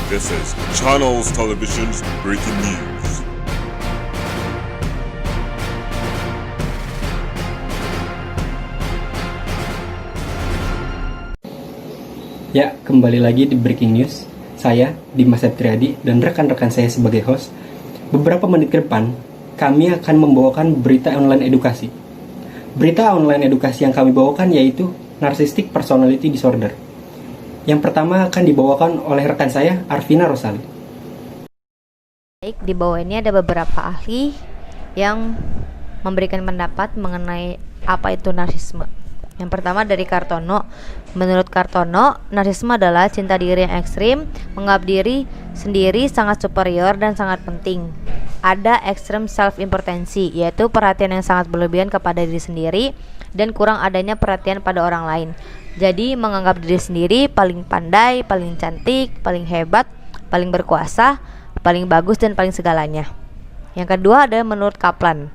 This is Channels Television's breaking news. Ya, kembali lagi di Breaking News. Saya, Dimas Septriadi, dan rekan-rekan saya sebagai host. Beberapa menit ke depan, kami akan membawakan berita online edukasi. Berita online edukasi yang kami bawakan yaitu Narcissistic Personality Disorder. Yang pertama akan dibawakan oleh rekan saya, Arvina Rosali. Baik, di bawah ini ada beberapa ahli yang memberikan pendapat mengenai apa itu narsisme. Yang pertama dari Kartono. Menurut Kartono, narsisme adalah cinta diri yang ekstrim, menganggap diri sendiri sangat superior dan sangat penting. Ada ekstrem self-importancy, yaitu perhatian yang sangat berlebihan kepada diri sendiri dan kurang adanya perhatian pada orang lain. Jadi menganggap diri sendiri paling pandai, paling cantik, paling hebat, paling berkuasa, paling bagus dan paling segalanya. Yang kedua ada menurut Kaplan.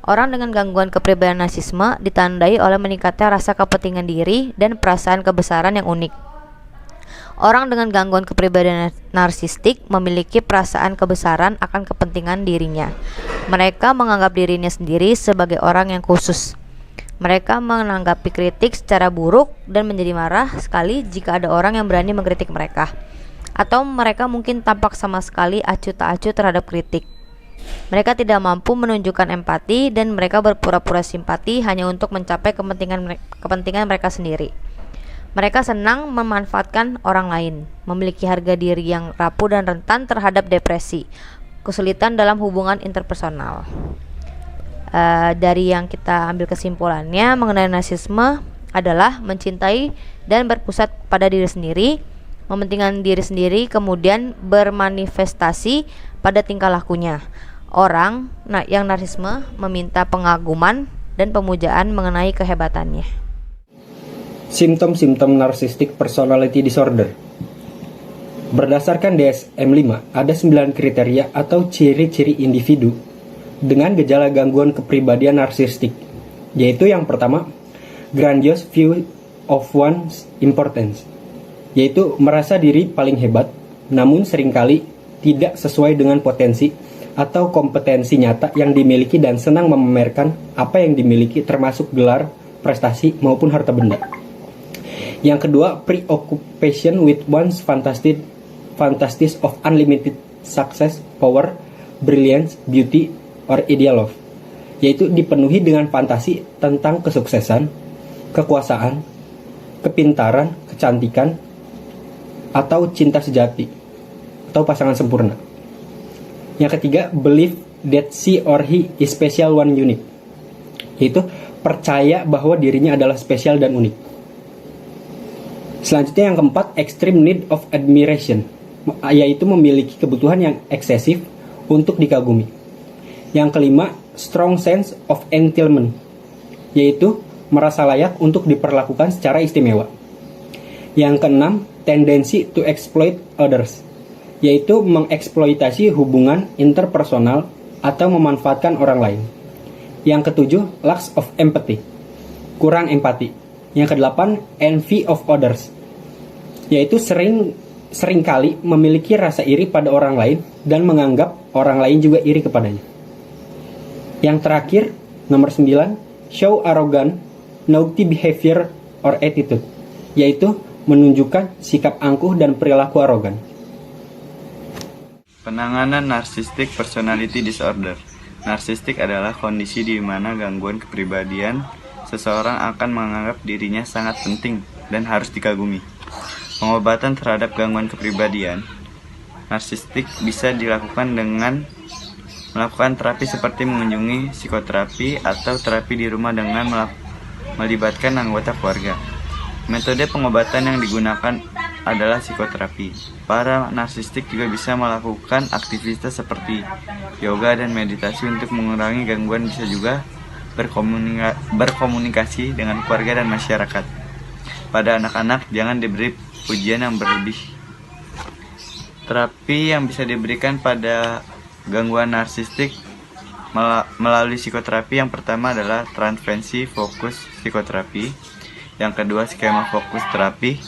Orang dengan gangguan kepribadian narsisme ditandai oleh meningkatnya rasa kepentingan diri dan perasaan kebesaran yang unik. Orang dengan gangguan kepribadian narsistik memiliki perasaan kebesaran akan kepentingan dirinya. Mereka menganggap dirinya sendiri sebagai orang yang khusus. Mereka menanggapi kritik secara buruk dan menjadi marah sekali jika ada orang yang berani mengkritik mereka. Atau mereka mungkin tampak sama sekali acuh tak acuh terhadap kritik. Mereka tidak mampu menunjukkan empati dan mereka berpura-pura simpati hanya untuk mencapai kepentingan mereka sendiri. Mereka senang memanfaatkan orang lain, memiliki harga diri yang rapuh dan rentan terhadap depresi, kesulitan dalam hubungan interpersonal. Dari yang kita ambil kesimpulannya mengenai narsisme adalah mencintai dan berpusat pada diri sendiri, mementingkan diri sendiri, kemudian bermanifestasi pada tingkah lakunya. Orang yang narsisme meminta pengaguman dan pemujaan mengenai kehebatannya. Simptom-simptom Narcissistic Personality Disorder. Berdasarkan DSM-5, ada 9 kriteria atau ciri-ciri individu dengan gejala gangguan kepribadian narsistik, yaitu yang pertama, grandiose view of one's importance, yaitu merasa diri paling hebat, namun seringkali tidak sesuai dengan potensi atau kompetensi nyata yang dimiliki dan senang memamerkan apa yang dimiliki termasuk gelar, prestasi, maupun harta benda. Yang kedua, preoccupation with one's fantasies of unlimited success, power, brilliance, beauty, or ideal love, yaitu dipenuhi dengan fantasi tentang kesuksesan, kekuasaan, kepintaran, kecantikan, atau cinta sejati, atau pasangan sempurna. Yang ketiga, believe that she or he is special one unique, yaitu percaya bahwa dirinya adalah spesial dan unik. Selanjutnya yang keempat, extreme need of admiration, yaitu memiliki kebutuhan yang eksesif untuk dikagumi. Yang kelima, strong sense of entitlement, yaitu merasa layak untuk diperlakukan secara istimewa. Yang keenam, tendency to exploit others, yaitu mengeksploitasi hubungan interpersonal atau memanfaatkan orang lain. Yang ketujuh, lack of empathy, kurang empati. Yang kedelapan, envy of others, yaitu seringkali memiliki rasa iri pada orang lain dan menganggap orang lain juga iri kepadanya. Yang terakhir, nomor 9, show arrogant, naughty behavior or attitude, yaitu menunjukkan sikap angkuh dan perilaku arogan. Penanganan Narcissistic Personality Disorder. Narsistik adalah kondisi di mana gangguan kepribadian seseorang akan menganggap dirinya sangat penting dan harus dikagumi. Pengobatan terhadap gangguan kepribadian narsistik bisa dilakukan dengan melakukan terapi seperti mengunjungi psikoterapi atau terapi di rumah dengan melibatkan anggota keluarga. Metode pengobatan yang digunakan adalah psikoterapi. Para narsistik juga bisa melakukan aktivitas seperti yoga dan meditasi untuk mengurangi gangguan, bisa juga berkomunikasi dengan keluarga dan masyarakat. Pada anak-anak, jangan diberi pujian yang berlebih. Terapi yang bisa diberikan pada gangguan narsistik melalui psikoterapi yang pertama adalah transferensi fokus psikoterapi, yang kedua skema fokus terapi,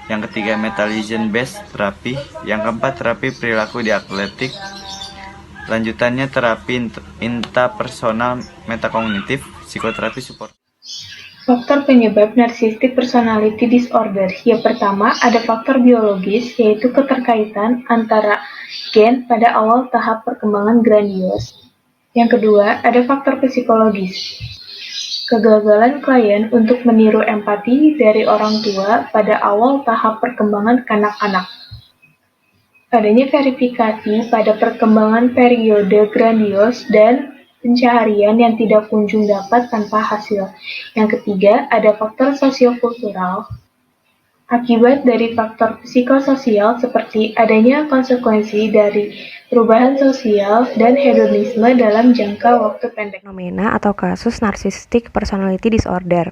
Yang ketiga, meta lesion based terapi. Yang keempat, terapi perilaku di atletik. Lanjutannya, terapi interpersonal metakognitif, psikoterapi support. Faktor penyebab narcissistic personality disorder. Yang pertama, ada faktor biologis, yaitu keterkaitan antara gen pada awal tahap perkembangan grandios. Yang kedua, ada faktor psikologis. Kegagalan klien untuk meniru empati dari orang tua pada awal tahap perkembangan kanak-kanak. Adanya verifikasi pada perkembangan periode grandios dan pencaharian yang tidak kunjung dapat tanpa hasil. Yang ketiga, ada faktor sosiokultural. Akibat dari faktor psikososial seperti adanya konsekuensi dari perubahan sosial dan hedonisme dalam jangka waktu pendek. Fenomena atau kasus narcissistic personality disorder.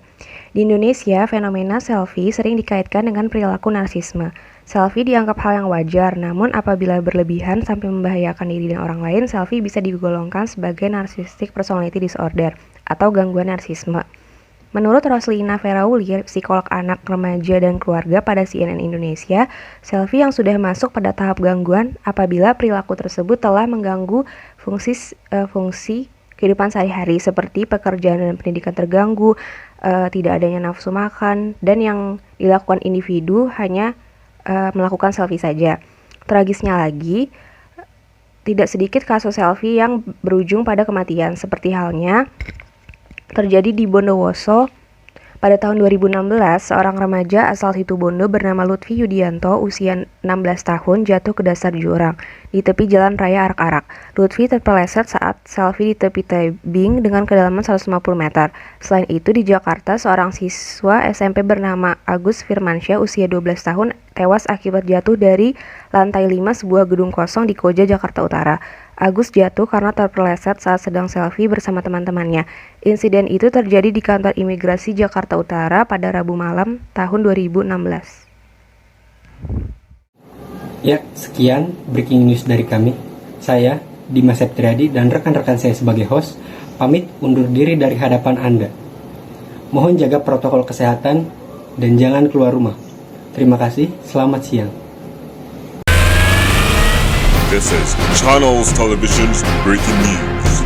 Di Indonesia, fenomena selfie sering dikaitkan dengan perilaku narsisme. Selfie dianggap hal yang wajar, namun apabila berlebihan sampai membahayakan diri dan orang lain, selfie bisa digolongkan sebagai narcissistic personality disorder atau gangguan narsisme. Menurut Roslina Ferauli, psikolog anak, remaja, dan keluarga pada CNN Indonesia, selfie yang sudah masuk pada tahap gangguan apabila perilaku tersebut telah mengganggu fungsi kehidupan sehari-hari seperti pekerjaan dan pendidikan terganggu, tidak adanya nafsu makan, dan yang dilakukan individu hanya melakukan selfie saja. Tragisnya lagi, tidak sedikit kasus selfie yang berujung pada kematian, seperti halnya terjadi di Bondowoso pada tahun 2016. Seorang remaja asal Situbondo bernama Lutfi Yudianto, usia 16 tahun, jatuh ke dasar jurang di tepi jalan raya Arak-Arak. Lutfi terpeleset saat selfie di tepi tebing dengan kedalaman 150 meter. Selain itu, di Jakarta, seorang siswa SMP bernama Agus Firmansyah, usia 12 tahun, tewas akibat jatuh dari lantai 5 sebuah gedung kosong di Koja, Jakarta Utara. Agus jatuh karena terpeleset saat sedang selfie bersama teman-temannya. Insiden itu terjadi di kantor imigrasi Jakarta Utara pada Rabu malam tahun 2016. Ya, sekian breaking news dari kami. Saya, Dimas Septriadi, dan rekan-rekan saya sebagai host, pamit undur diri dari hadapan Anda. Mohon jaga protokol kesehatan dan jangan keluar rumah. Terima kasih, selamat siang. This is Channels Television's breaking news.